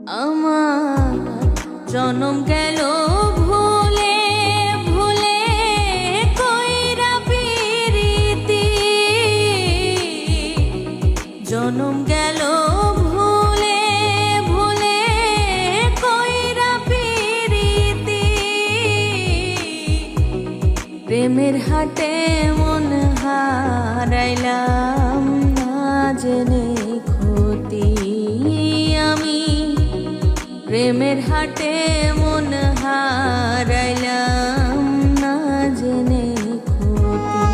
আমার জনম গেল ভুলে ভুলে কইরা পিরিতি, জনম গেল ভুলে ভুলে কইরা পিরিতি, প্রেমের হাটে মন হারাইলাম না জেনে ক্ষতি আমি, প্রেমের হাটে মন হারাইলাম না জেনে ক্ষতি।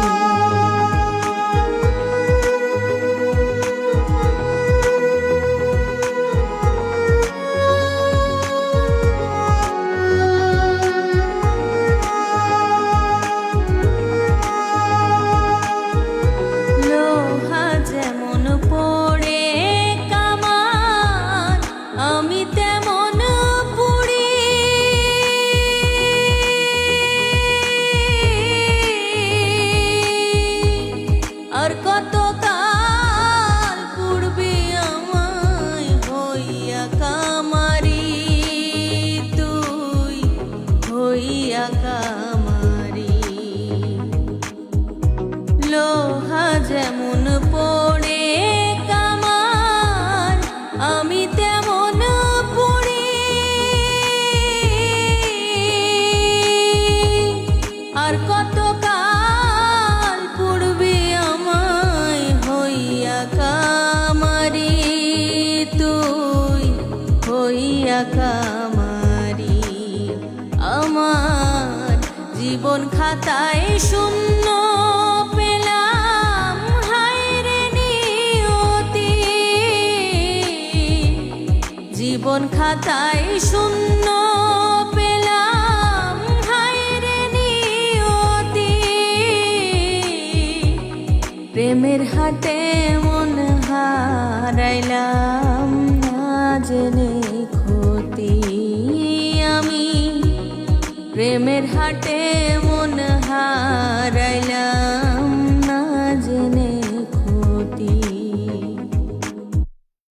লোহা যেমন পড়ে কামান আমি তেমন পুড়ি, আর কত কাল পুড়বি আমায় হইয়া কামারি, তুই হইয়া কামারি। লোহা যেমন পড়ে কামান আমি তেমন পুড়ি, আর কত কাল পুড়বি আমায় হইয়া কামারি, তুই হইয়া কামারি। আমার জীবন খাতায় শূন্য পেলাম হায়রে নিয়তি, জীবন খাতায় শূন্য পেলাম হায়রে নিয়তি, প্রেমের হাটে মন হারাইলাম